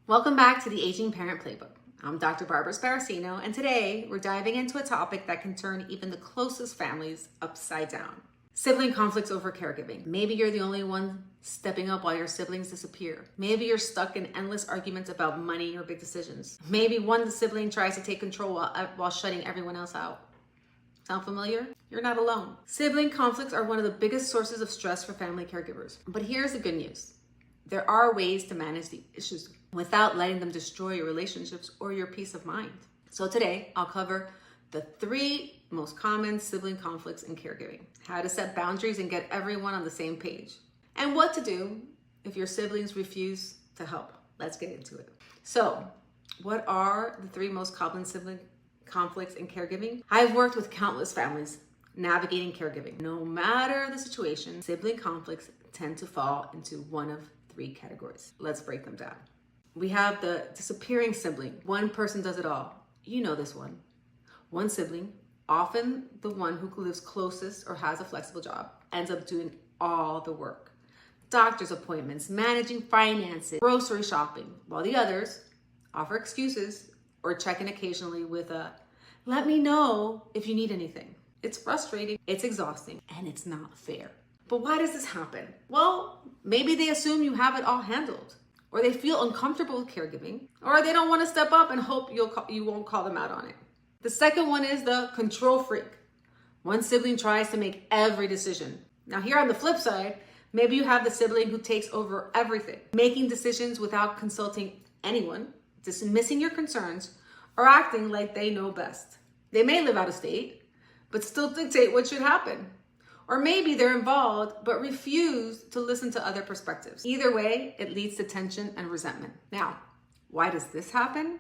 Welcome back to the Aging Parent Playbook. I'm Dr. Barbara Sparacino, and today we're diving into a topic that can turn even the closest families upside down. Sibling conflicts over caregiving. Maybe you're the only one stepping up while your siblings disappear. Maybe you're stuck in endless arguments about money or big decisions. Maybe one sibling tries to take control while shutting everyone else out. Sound familiar? You're not alone. Sibling conflicts are one of the biggest sources of stress for family caregivers. But here's the good news. There are ways to manage the issues without letting them destroy your relationships or your peace of mind. So today, I'll cover the 3 most common sibling conflicts in caregiving, how to set boundaries and get everyone on the same page, and what to do if your siblings refuse to help. Let's get into it. So, what are the 3 most common sibling conflicts in caregiving? I've worked with countless families navigating caregiving. No matter the situation, sibling conflicts tend to fall into one of 3 categories. Let's break them down. We have the disappearing sibling. One person does it all. You know this one. One sibling, often the one who lives closest or has a flexible job, ends up doing all the work. Doctor's appointments, managing finances, grocery shopping, while the others offer excuses or check in occasionally with a, "Let me know if you need anything." It's frustrating, it's exhausting, and it's not fair. But why does this happen? Well, maybe they assume you have it all handled, or they feel uncomfortable with caregiving, or they don't want to step up and hope you won't call them out on it. The second one is the control freak. One sibling tries to make every decision. Now here on the flip side, maybe you have the sibling who takes over everything, making decisions without consulting anyone, dismissing your concerns, or acting like they know best. They may live out of state, but still dictate what should happen. Or maybe they're involved, but refuse to listen to other perspectives. Either way, it leads to tension and resentment. Now, why does this happen?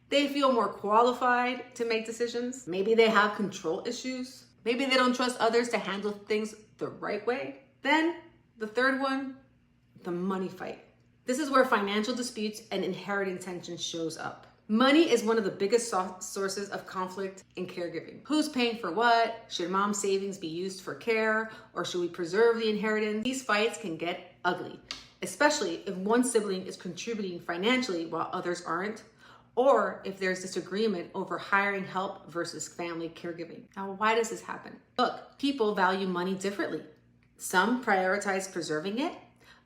They feel more qualified to make decisions. Maybe they have control issues. Maybe they don't trust others to handle things the right way. Then, the third one, the money fight. This is where financial disputes and inherited tension shows up. Money is one of the biggest sources of conflict in caregiving. Who's paying for what? Should mom's savings be used for care, or should we preserve the inheritance? These fights can get ugly, especially if one sibling is contributing financially while others aren't, or if there's disagreement over hiring help versus family caregiving. Now, why does this happen? Look, people value money differently. Some prioritize preserving it,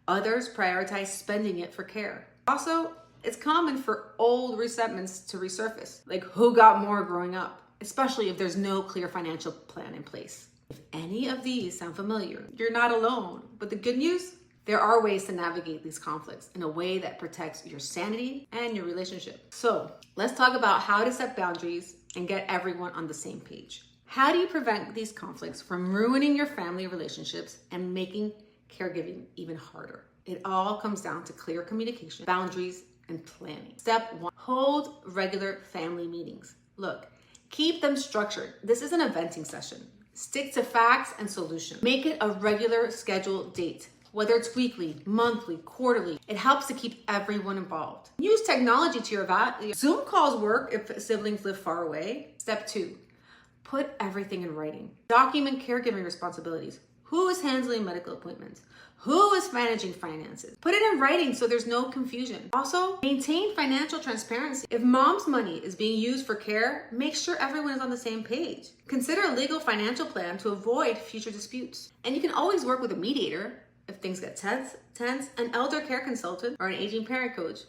others prioritize spending it for care. Also, it's common for old resentments to resurface, like who got more growing up, especially if there's no clear financial plan in place. If any of these sound familiar, you're not alone. But the good news, there are ways to navigate these conflicts in a way that protects your sanity and your relationship. So let's talk about how to set boundaries and get everyone on the same page. How do you prevent these conflicts from ruining your family relationships and making caregiving even harder? It all comes down to clear communication, boundaries, and planning. Step 1, hold regular family meetings. Look, keep them structured. This isn't a venting session. Stick to facts and solutions. Make it a regular scheduled date, whether it's weekly, monthly, quarterly. It helps to keep everyone involved. Use technology to your advantage. Zoom calls work if siblings live far away. Step 2, put everything in writing. Document caregiving responsibilities. Who is handling medical appointments? Who is managing finances? Put it in writing so there's no confusion. Also, maintain financial transparency. If mom's money is being used for care, make sure everyone is on the same page. Consider a legal financial plan to avoid future disputes. And you can always work with a mediator if things get tense. An elder care consultant or an aging parent coach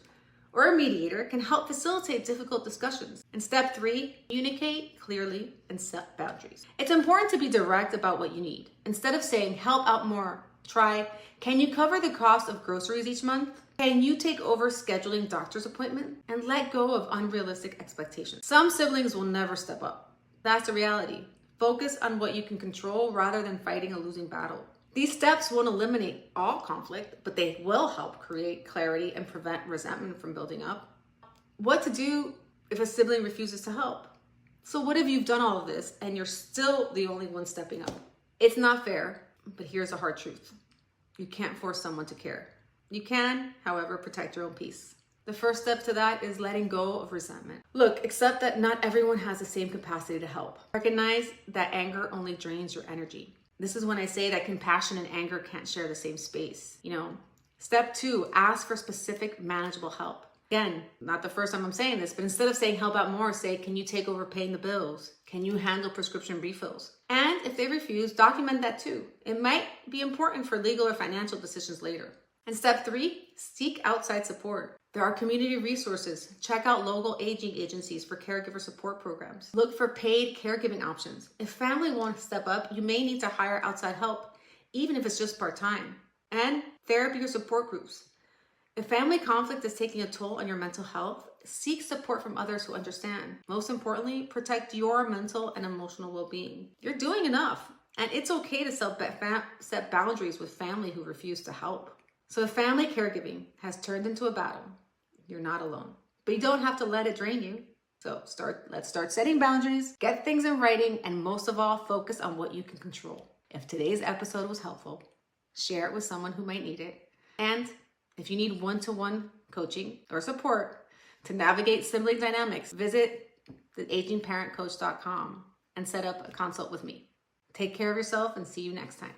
or a mediator can help facilitate difficult discussions. And step 3, communicate clearly and set boundaries. It's important to be direct about what you need. Instead of saying, help out more, try, can you cover the cost of groceries each month? Can you take over scheduling doctor's appointment? And let go of unrealistic expectations. Some siblings will never step up. That's the reality. Focus on what you can control rather than fighting a losing battle. These steps won't eliminate all conflict, but they will help create clarity and prevent resentment from building up. What to do if a sibling refuses to help? So what if you've done all of this and you're still the only one stepping up? It's not fair, but here's the hard truth. You can't force someone to care. You can, however, protect your own peace. The first step to that is letting go of resentment. Look, accept that not everyone has the same capacity to help. Recognize that anger only drains your energy. This is when I say that compassion and anger can't share the same space. Step 2, ask for specific manageable help. Again, not the first time I'm saying this, but instead of saying help out more, say, can you take over paying the bills? Can you handle prescription refills? And if they refuse, document that too. It might be important for legal or financial decisions later. And step 3, seek outside support. There are community resources. Check out local aging agencies for caregiver support programs. Look for paid caregiving options. If family won't step up, you may need to hire outside help, even if it's just part-time. And therapy or support groups. If family conflict is taking a toll on your mental health, seek support from others who understand. Most importantly, protect your mental and emotional well-being. You're doing enough, and it's okay to set boundaries with family who refuse to help. So if family caregiving has turned into a battle, you're not alone. But you don't have to let it drain you. So let's start setting boundaries, get things in writing, and most of all, focus on what you can control. If today's episode was helpful, share it with someone who might need it. And if you need one-to-one coaching or support to navigate sibling dynamics, visit theagingparentcoach.com and set up a consult with me. Take care of yourself and see you next time.